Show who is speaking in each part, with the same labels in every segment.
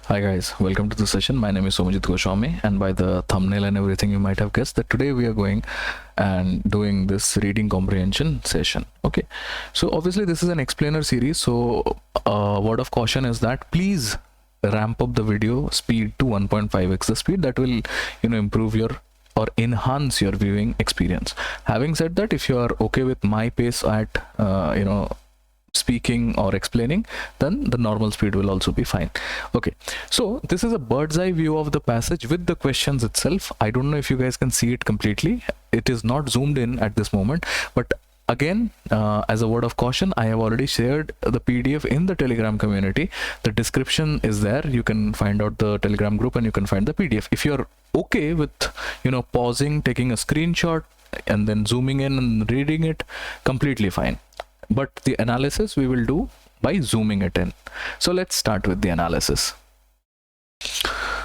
Speaker 1: Hi guys, welcome to the session. My name is Somajit Goswami, and by the thumbnail and everything, you might have guessed that today we are going and doing this reading comprehension session. Okay, so obviously this is an explainer series. So, word of caution is that please ramp up the video speed to 1.5x the speed. That will, improve your or enhance your viewing experience. Having said that, if you are okay with my pace at, speaking or explaining, then the normal speed will also be fine. Okay, so this is a bird's eye view of the passage with the questions itself. I don't know if you guys can see it completely. It is not zoomed in at this moment, but again, as a word of caution, I have already shared the PDF in the Telegram community. The description is there. You can find out the Telegram group and you can find the PDF. If you're okay with pausing, taking a screenshot and then zooming in and reading it, completely fine. But the analysis we will do by zooming it in. So let's start with the analysis.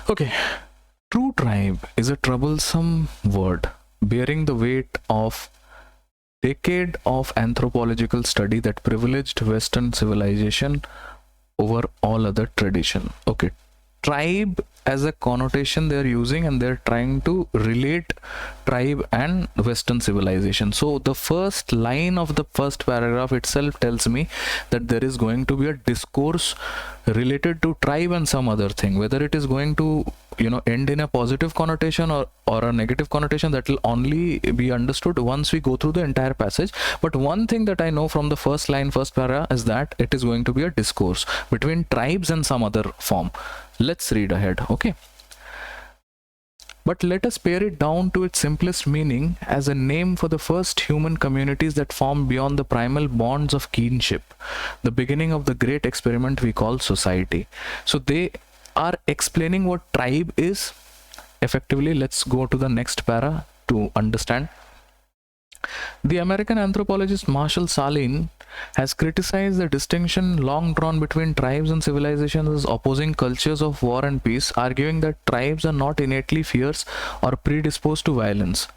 Speaker 1: Okay, true tribe is a troublesome word bearing the weight of decade of anthropological study that privileged Western civilization over all other tradition. Okay, tribe as a connotation they're using, and they're trying to relate tribe and Western civilization. So the first line of the first paragraph itself tells me that there is going to be a discourse related to tribe and some other thing. Whether it is going to end in a positive connotation or a negative connotation, that will only be understood once we go through the entire passage. But one thing that I know from the first line, first para, is that it is going to be a discourse between tribes and some other form. Let's read ahead. Okay, but let us pare it down to its simplest meaning as a name for the first human communities that form beyond the primal bonds of kinship, the beginning of the great experiment we call society. So they are explaining what tribe is effectively. Let's go to the next para to understand. The American anthropologist Marshall Salin has criticized the distinction long drawn between tribes and civilizations as opposing cultures of war and peace, arguing that tribes are not innately fierce or predisposed to violence.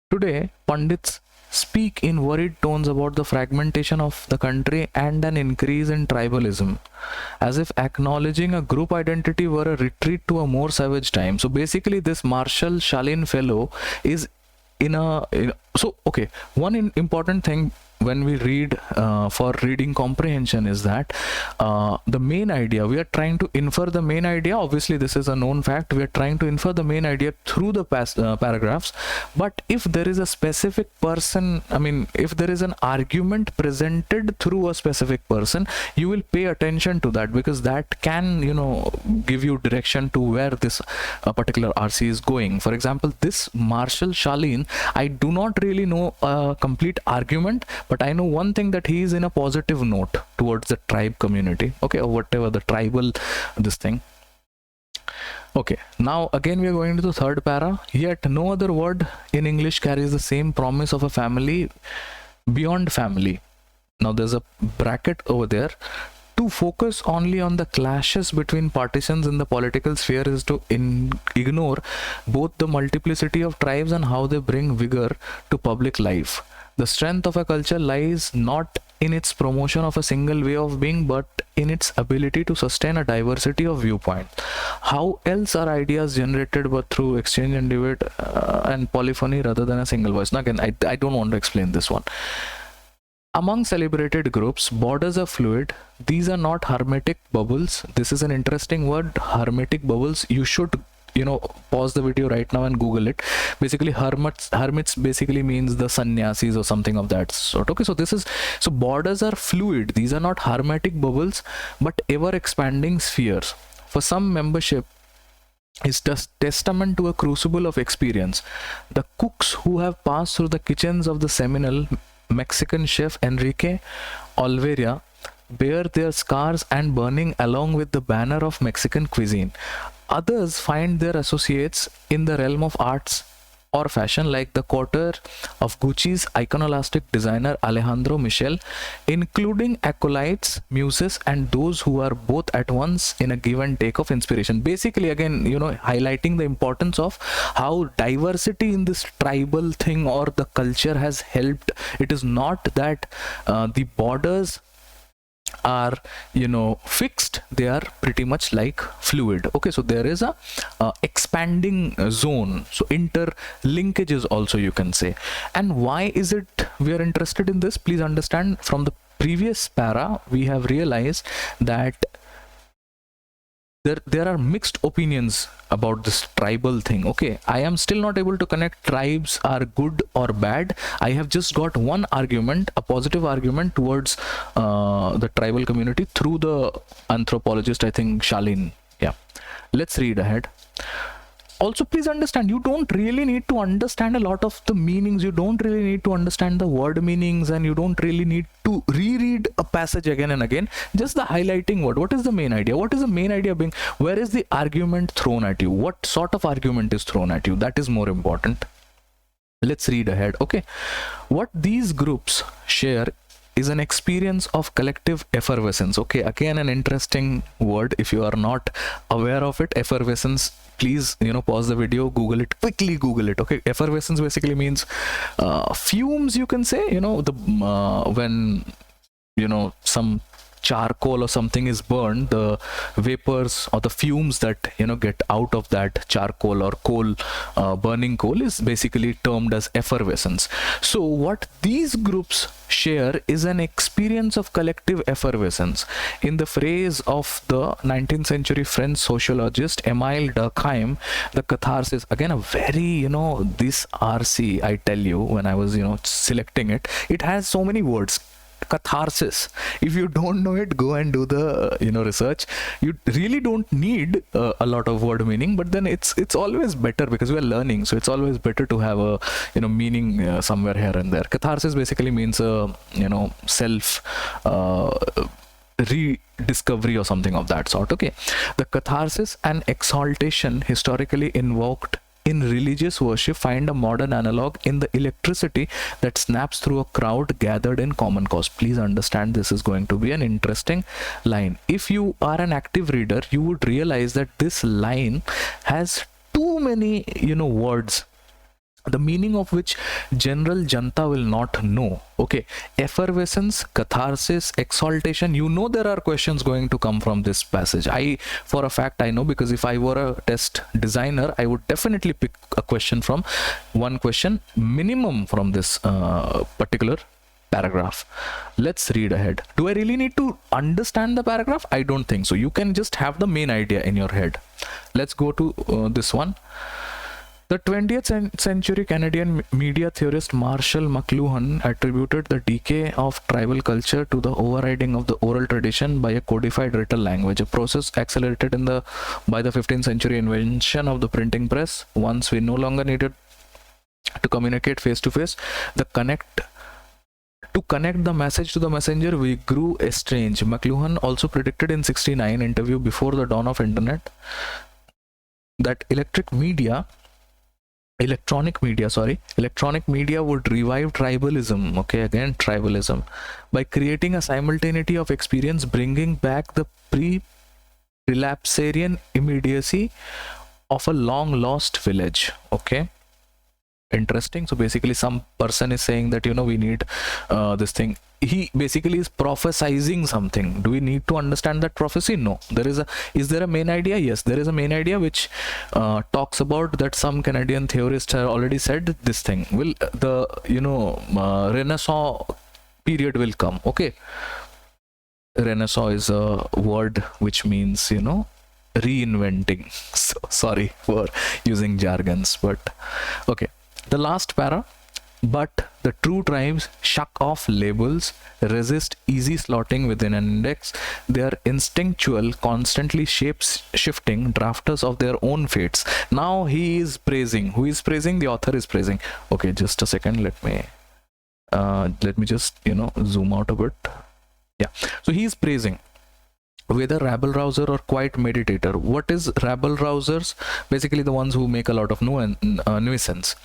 Speaker 1: Today, pundits speak in worried tones about the fragmentation of the country and an increase in tribalism, as if acknowledging a group identity were a retreat to a more savage time. So basically, this Marshall Salin fellow is one important thing when we read for reading comprehension is that the main idea, we are trying to infer the main idea. Obviously this is a known fact. We are trying to infer the main idea through the paragraphs. But if there is a specific person, if there is an argument presented through a specific person, you will pay attention to that, because that can give you direction to where this particular RC is going. For example, this Marshall Salin, I do not really know a complete argument, but I know one thing, that he is in a positive note towards the tribe community, okay, or whatever the tribal this thing. Okay, now again we are going to the third para. Yet no other word in English carries the same promise of a family beyond family. Now there's a bracket over there. To focus only on the clashes between partisans in the political sphere is to ignore both the multiplicity of tribes and how they bring vigor to public life. The strength of a culture lies not in its promotion of a single way of being, but in its ability to sustain a diversity of viewpoints. How else are ideas generated but through exchange and debate and polyphony rather than a single voice? Now again, I don't want to explain this one. Among celebrated groups, borders are fluid. These are not hermetic bubbles. This is an interesting word, hermetic bubbles. You should pause the video right now and Google it. Basically, hermits basically means the sannyasis or something of that sort. Okay, so borders are fluid. These are not hermetic bubbles, but ever expanding spheres. For some, membership is testament to a crucible of experience. The cooks who have passed through the kitchens of the seminal Mexican chef Enrique Olvera bear their scars and burning along with the banner of Mexican cuisine. Others find their associates in the realm of arts or fashion, like the quarter of Gucci's iconoclastic designer Alejandro Michel, including acolytes, muses, and those who are both at once in a give and take of inspiration. Basically, again, highlighting the importance of how diversity in this tribal thing or the culture has helped. It is not that the borders are, you know, fixed, they are pretty much like fluid. Okay, so there is a expanding zone, so interlinkages also, you can say. And why is it we are interested in this? Please understand, from the previous para we have realized that there are mixed opinions about this tribal thing. Okay, I am still not able to connect tribes are good or bad. I have just got one argument, a positive argument towards the tribal community through the anthropologist, I think Shalin. Yeah, let's read ahead. Also, please understand, you don't really need to understand a lot of the meanings, you don't really need to understand the word meanings, and you don't really need to reread a passage again and again. Just the highlighting word. What is the main idea? What is the main idea being? Where is the argument thrown at you? What sort of argument is thrown at you? That is more important. Let's read ahead. Okay, what these groups share is an experience of collective effervescence. Okay, again an interesting word. If you are not aware of it, effervescence, please, you know, pause the video, google it, quickly google it. Okay, effervescence basically means fumes, you can say, you know, the when, you know, some charcoal or something is burned, the vapors or the fumes that, you know, get out of that charcoal or coal, burning coal, is basically termed as effervescence. So what these groups share is an experience of collective effervescence. In the phrase of the 19th century French sociologist Émile Durkheim, the catharsis, again a very, you know, this RC, I tell you, when I was, you know, selecting it, it has so many words. Catharsis, if you don't know it, go and do the, you know, research. You really don't need a lot of word meaning, but then it's always better, because we are learning, so it's always better to have a, you know, meaning somewhere here and there. Catharsis basically means you know, self rediscovery or something of that sort. Okay, the catharsis and exaltation historically invoked in religious worship find a modern analog in the electricity that snaps through a crowd gathered in common cause. Please understand, this is going to be an interesting line. If you are an active reader, you would realize that this line has too many, you know, words, the meaning of which general janta will not know. Okay, effervescence, catharsis, exaltation, you know, there are questions going to come from this passage. I, for a fact, I know, because if I were a test designer, I would definitely pick a question from, one question minimum from this particular paragraph. Let's read ahead. Do I really need to understand the paragraph? I don't think so. You can just have the main idea in your head. Let's go to this one. The 20th century Canadian media theorist Marshall McLuhan attributed the decay of tribal culture to the overriding of the oral tradition by a codified written language, a process accelerated by the 15th century invention of the printing press. Once we no longer needed to communicate face to face, to connect the message to the messenger, we grew estranged. McLuhan also predicted in 1969 interview before the dawn of internet that electronic media would revive tribalism. Okay, again tribalism, by creating a simultaneity of experience, bringing back the pre-relapsarian immediacy of a long lost village. Okay, interesting. So basically some person is saying that, you know, we need this thing. He basically is prophesizing something. Do we need to understand that prophecy? No. Is there a main idea? Yes, there is a main idea which talks about that some Canadian theorists have already said that this thing will, the, you know, Renaissance period will come. Okay, Renaissance is a word which means, you know, reinventing. So sorry for using jargons, but okay. The last para. But the true tribes shuck off labels, resist easy slotting within an index. They are instinctual, constantly shifting drafters of their own fates. Now he is praising. Who is praising? The author is praising. Okay, just a second. Let me just, you know, zoom out a bit. Yeah. So he is praising, whether rabble rouser or quiet meditator. What is rabble rousers? Basically the ones who make a lot of nuisance.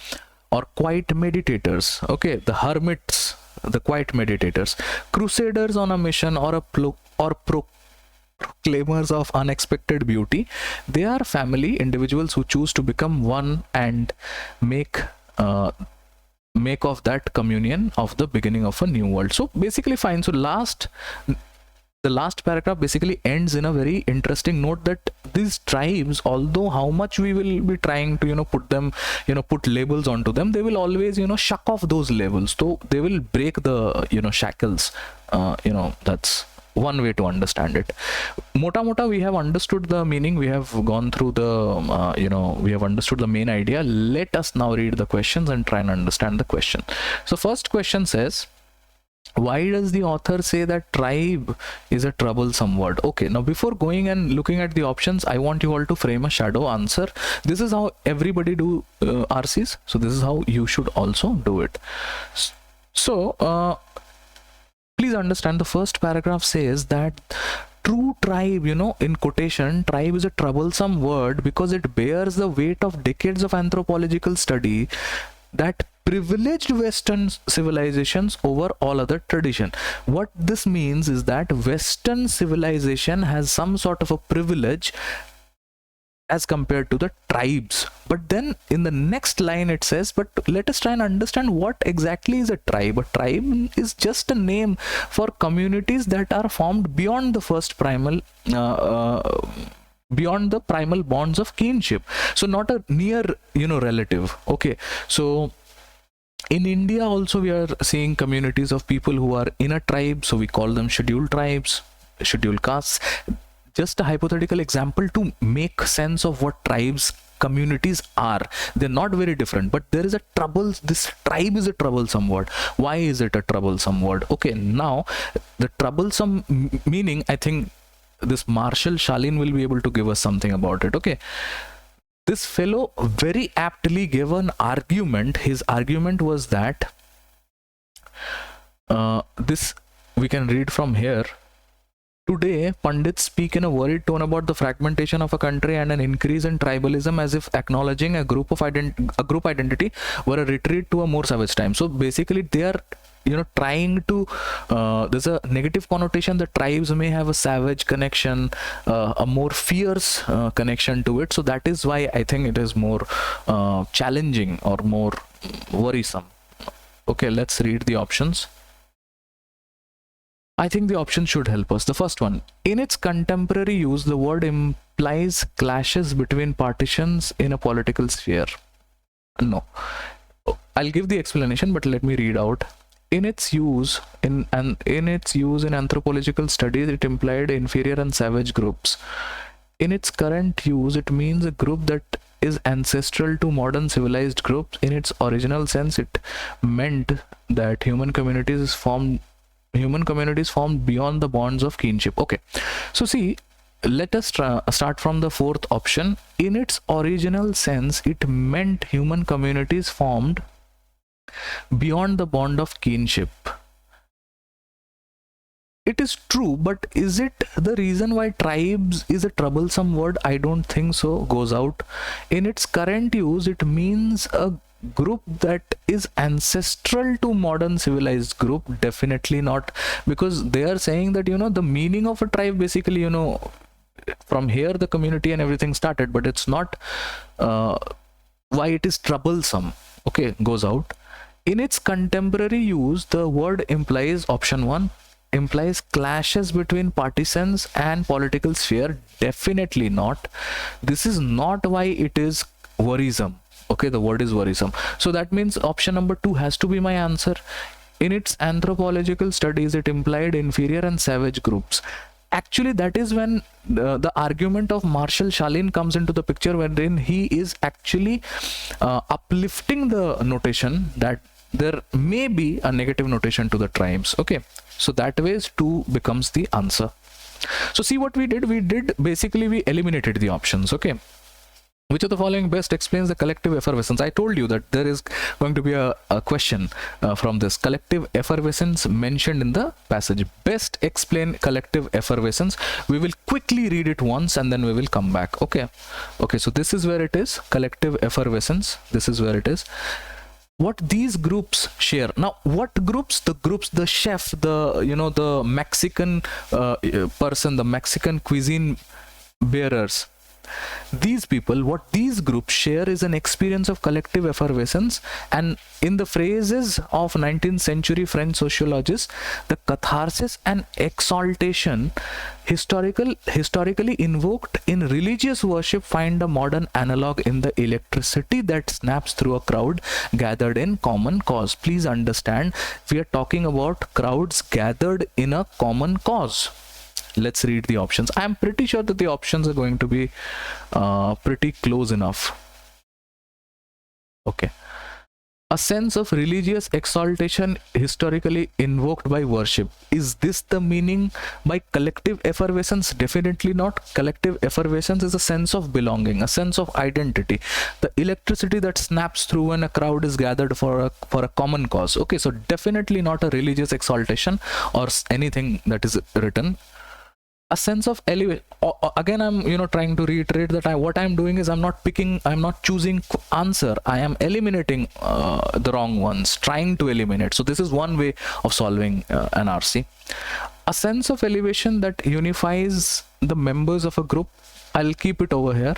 Speaker 1: Or quiet meditators. Okay, the hermits, the quiet meditators, crusaders on a mission, or proclaimers of unexpected beauty. They are family individuals who choose to become one and make of that communion of the beginning of a new world. So basically fine. So last the last paragraph basically ends in a very interesting note that these tribes, although how much we will be trying to put them, put labels onto them, they will always shuck off those labels, so they will break the shackles. That's one way to understand it. Mota mota, we have understood the meaning, we have gone through the we have understood the main idea. Let us now read the questions and try and understand the question. So first question says, why does the author say that tribe is a troublesome word? Okay, now before going and looking at the options, I want you all to frame a shadow answer. This is how everybody do RCs, so this is how you should also do it. So please understand, the first paragraph says that true tribe, in quotation, tribe is a troublesome word because it bears the weight of decades of anthropological study that privileged Western civilizations over all other tradition. What this means is that Western civilization has some sort of a privilege as compared to the tribes. But then in the next line it says, but let us try and understand what exactly is a tribe. A tribe is just a name for communities that are formed beyond the first primal beyond the primal bonds of kinship, so not a near relative. Okay, so in India also we are seeing communities of people who are in a tribe, so we call them scheduled tribes, scheduled castes. Just a hypothetical example to make sense of what tribes communities are. They're not very different, but there is a trouble. This tribe is a troublesome word. Why is it a troublesome word? Okay, now the troublesome meaning, I think this Marshall Shalin will be able to give us something about it. Okay, this fellow very aptly gave an argument. His argument was that this, we can read from here. Today, pundits speak in a worried tone about the fragmentation of a country and an increase in tribalism, as if acknowledging a group identity were a retreat to a more savage time. So basically, they are trying to there's a negative connotation that tribes may have a savage connection, a more fierce connection to it. So that is why I think it is more challenging or more worrisome. Okay, let's read the options. I think the options should help us. The first one, in its contemporary use, the word implies clashes between partitions in a political sphere. No, I'll give the explanation, but let me read out. In its use in anthropological studies, it implied inferior and savage groups. In its current use, it means a group that is ancestral to modern civilized groups. In its original sense, it meant that human communities formed beyond the bonds of kinship. Okay, so see, let us start from the fourth option. In its original sense, it meant human communities formed beyond the bond of kinship. It is true, but is it the reason why tribes is a troublesome word? I don't think so. Goes out. In its current use, it means a group that is ancestral to modern civilized group. Definitely not, because they are saying that the meaning of a tribe basically from here the community and everything started, but it's not why it is troublesome. Okay, goes out. In its contemporary use, the word implies, option 1, implies clashes between partisans and political sphere. Definitely not. This is not why it is worrisome. Okay, the word is worrisome. So that means option number 2 has to be my answer. In its anthropological studies, it implied inferior and savage groups. Actually, that is when the argument of Marshall Shalin comes into the picture, wherein he is actually uplifting the notation that there may be a negative notation to the tribes. Okay, so that way 2 becomes the answer. So see what we did basically we eliminated the options. Okay, which of the following best explains the collective effervescence? I told you that there is going to be a question from this collective effervescence mentioned in the passage. Best explain collective effervescence. We will quickly read it once and then we will come back. Okay, so this is where it is, collective effervescence. This is where it is. What these groups share. Now, what groups? The groups, the chef, the Mexican person, the Mexican cuisine bearers. these people, what these groups share is an experience of collective effervescence, and in the phrases of 19th century French sociologists, the catharsis and exaltation historically invoked in religious worship find a modern analog in the electricity that snaps through a crowd gathered in common cause. Please understand, we are talking about crowds gathered in a common cause. Let's read the options. I'm pretty sure that the options are going to be pretty close enough. Okay. A sense of religious exaltation historically invoked by worship. Is this the meaning by collective effervescence? Definitely not. Collective effervescence is a sense of belonging, a sense of identity, the electricity that snaps through when a crowd is gathered for a common cause. Okay, so definitely not a religious exaltation or anything that is written. A sense of elevation. Again, I'm trying to reiterate that what I'm doing is I'm not choosing answer, I am eliminating the wrong ones, trying to eliminate. So this is one way of solving an RC. A sense of elevation that unifies the members of a group. I'll keep it over here.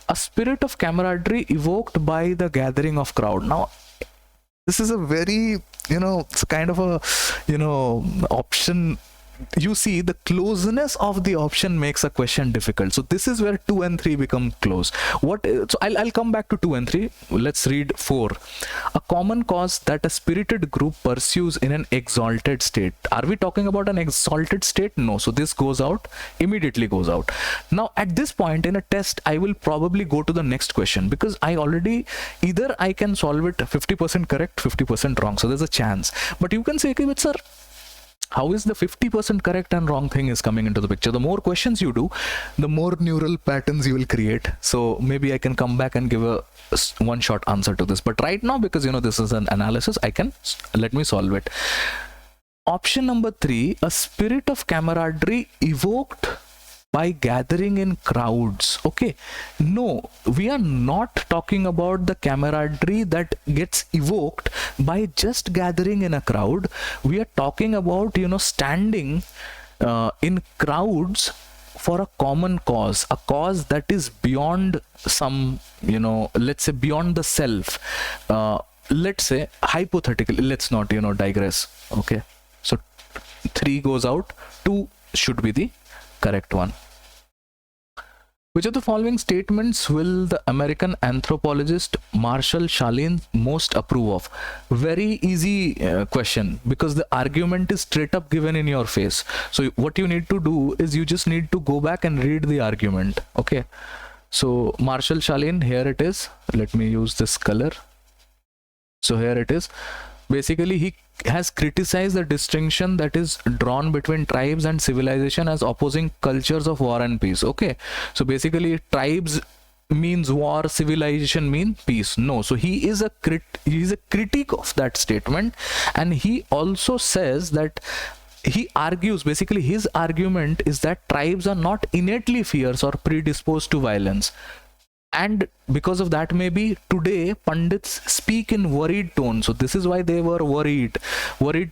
Speaker 1: A spirit of camaraderie evoked by the gathering of crowd. Now this is a very it's kind of a option. You see, the closeness of the option makes a question difficult. So this is where 2 and 3 become close. So I'll come back to 2 and 3. Let's read 4. A common cause that a spirited group pursues in an exalted state. Are we talking about an exalted state? No. So this goes out, immediately goes out. Now at this point in a test, I will probably go to the next question, because I can solve it 50% correct, 50% wrong. So there's a chance. But you can say, okay, but sir, how is the 50% correct and wrong thing is coming into the picture? The more questions you do, the more neural patterns you will create. So maybe I can come back and give a one-shot answer to this. But right now, because this is an analysis, let me solve it. Option number 3, a spirit of camaraderie evoked by gathering in crowds. Okay, no, we are not talking about the camaraderie that gets evoked by just gathering in a crowd. We are talking about standing in crowds for a common cause, a cause that is beyond some let's say beyond the self. Let's say hypothetically, let's not digress. Okay, so 3 goes out, 2 should be the correct one. Which of the following statements will the American anthropologist Marshall Chalin most approve of? Very easy question, because the argument is straight up given in your face. So what you need to do is you just need to go back and read the argument. Okay, so Marshall Chalin, here it is. Let me use this color. So here it is. Basically, he has criticized the distinction that is drawn between tribes and civilization as opposing cultures of war and peace. Okay, so basically tribes means war, civilization means peace. No, so he is a critique of that statement, and he also says that he argues, basically his argument is that tribes are not innately fierce or predisposed to violence. And because of that, maybe today Pandits speak in worried tones. So this is why they were worried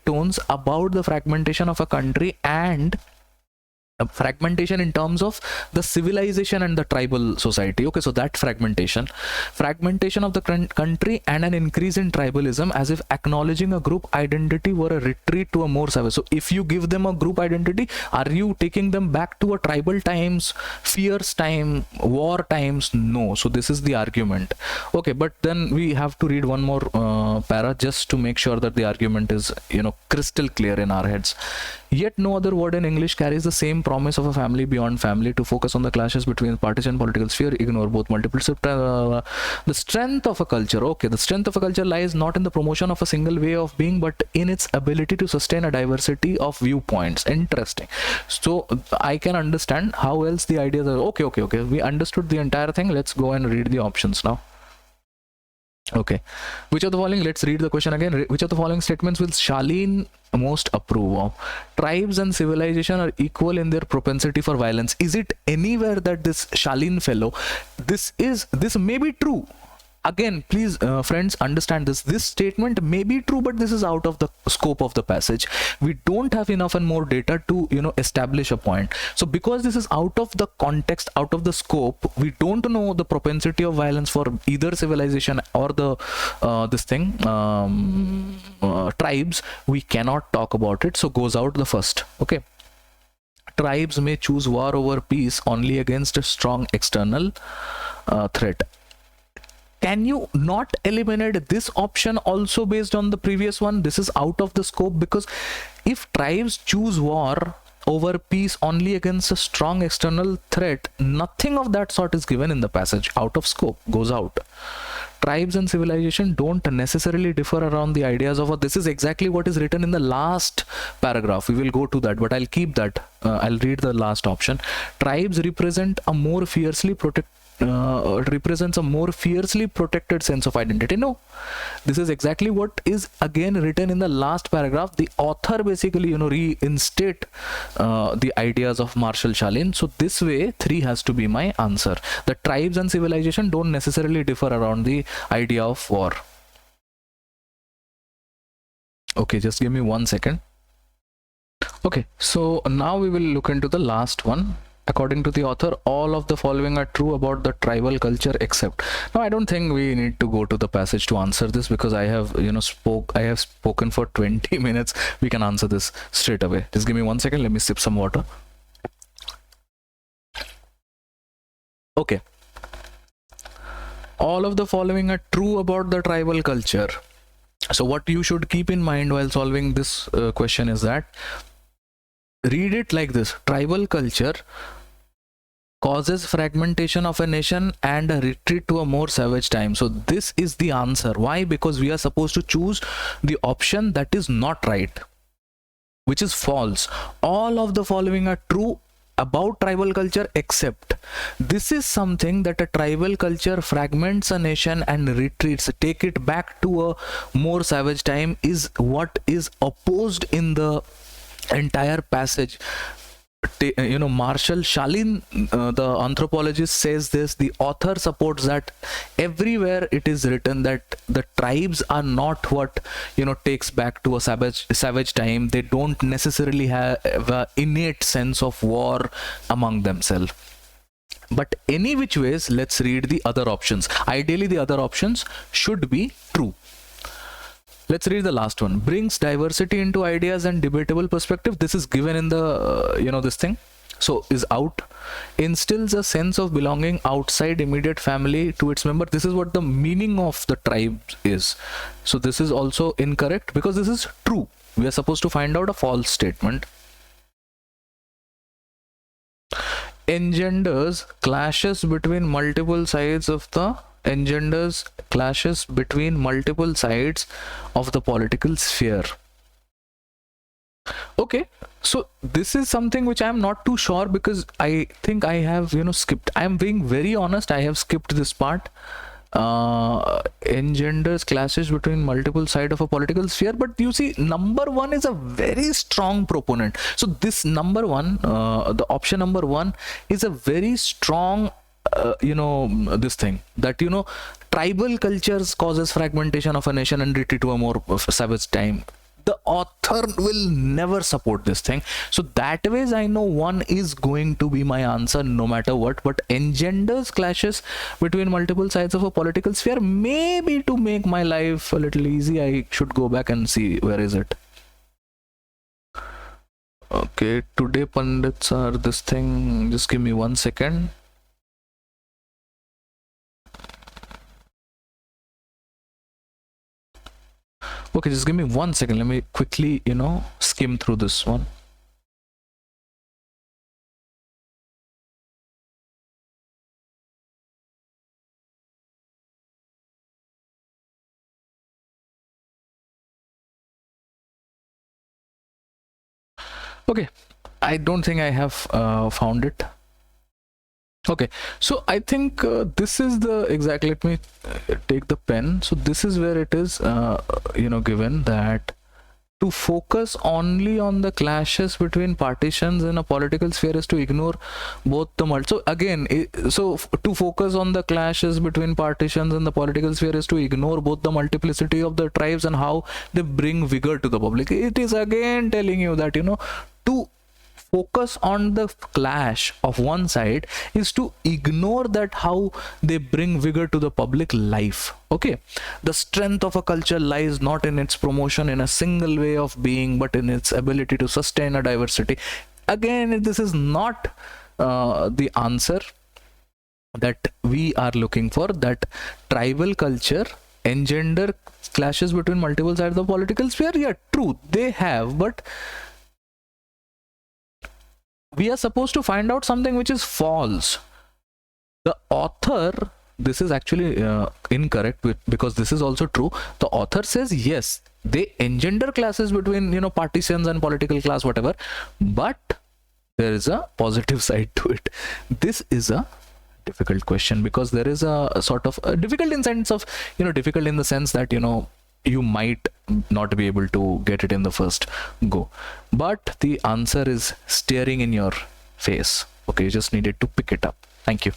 Speaker 1: tones about the fragmentation of a country, and fragmentation in terms of the civilization and the tribal society. Okay, so that fragmentation of the country and an increase in tribalism, as if acknowledging a group identity were a retreat to a more savage. So if you give them a group identity, are you taking them back to a tribal times, fierce time, war times? No. So this is the argument. Okay, but then we have to read one more para just to make sure that the argument is crystal clear in our heads. Yet no other word in English carries the same promise of a family beyond family. To focus on the clashes between partisan political sphere, ignore both multiple the strength of a culture. Okay, the strength of a culture lies not in the promotion of a single way of being, but in its ability to sustain a diversity of viewpoints. Interesting. So I can understand how else the ideas are. Okay, we understood the entire thing. Let's go and read the options now. Okay, which of the following, let's read the question again. Which of the following statements will Chalin most approve of? Tribes and civilization are equal in their propensity for violence. Is it anywhere that this Chalin fellow, this may be true, again, please friends, understand this statement may be true, but this is out of the scope of the passage. We don't have enough and more data to establish a point. So because this is out of the context, out of the scope, we don't know the propensity of violence for either civilization or the tribes. We cannot talk about it, so goes out the first. Okay, tribes may choose war over peace only against a strong external threat. Can you not eliminate this option also based on the previous one? This is out of the scope, because if tribes choose war over peace only against a strong external threat, nothing of that sort is given in the passage. Out of scope, goes out. Tribes and civilization don't necessarily differ around the ideas of war. This is exactly what is written in the last paragraph. We will go to that, but I'll keep that. I'll read the last option. Tribes represents a more fiercely protected sense of identity. No, this is exactly what is again written in the last paragraph. The author basically reinstate the ideas of Marshall Shalin. So this way 3 has to be my answer. The tribes and civilization don't necessarily differ around the idea of war. Okay, just give me 1 second. Okay, so now we will look into the last one. According to the author, all of the following are true about the tribal culture except. Now I don't think we need to go to the passage to answer this, because I have spoken for 20 minutes. We can answer this straight away. Just give me 1 second. Let me sip some water. Okay, all of the following are true about the tribal culture. So what you should keep in mind while solving this question is that, read it like this: tribal culture causes fragmentation of a nation and a retreat to a more savage time. So this is the answer. Why? Because we are supposed to choose the option that is not right, which is false. All of the following are true about tribal culture except. This is something that a tribal culture fragments a nation and retreats, take it back to a more savage time, is what is opposed in the entire passage. Marshall Shalin, the anthropologist, says this. The author supports that. Everywhere it is written that the tribes are not what takes back to a savage time. They don't necessarily have an innate sense of war among themselves. But any which ways, let's read the other options. Ideally the other options should be true. Let's read the last one. Brings diversity into ideas and debatable perspective. This is given in the this thing, so is out. Instills a sense of belonging outside immediate family to its member. This is what the meaning of the tribe is. So this is also incorrect, because this is true. We are supposed to find out a false statement. Engenders clashes between multiple sides of the political sphere. Okay, so this is something which I am not too sure, because I think I have skipped. I am being very honest, I have skipped this part. Engenders clashes between multiple sides of a political sphere. But you see, number 1 is a very strong proponent. So this number 1, the option number 1 is a very strong this thing that tribal cultures causes fragmentation of a nation and retreat to a more savage time. The author will never support this thing. So that ways I know 1 is going to be my answer no matter what. But engenders clashes between multiple sides of a political sphere, maybe to make my life a little easy, I should go back and see where is it. Okay, today pundits are this thing. Just give me 1 second. Okay, just give me 1 second. Let me quickly, skim through this one. Okay, I don't think I have found it. Okay, so I think this is the exact, let me take the pen. So this is where it is given that to focus only on the clashes between partitions in a political sphere is to ignore both the so again, to focus on the clashes between partitions in the political sphere is to ignore both the multiplicity of the tribes and how they bring vigor to the public. It is again telling you that, to focus on the clash of one side is to ignore that how they bring vigor to the public life. Okay, the strength of a culture lies not in its promotion in a single way of being, but in its ability to sustain a diversity. Again, this is not the answer that we are looking for, that tribal culture engender clashes between multiple sides of the political sphere. Yeah, true, they have, but we are supposed to find out something which is false. The author, this is actually incorrect, because this is also true. The author says yes, they engender classes between partisans and political class, whatever, but there is a positive side to it. This is a difficult question, because there is a sort of difficult in sense of difficult in the sense that you might not be able to get it in the first go, but the answer is staring in your face. Okay, you just needed to pick it up. Thank you.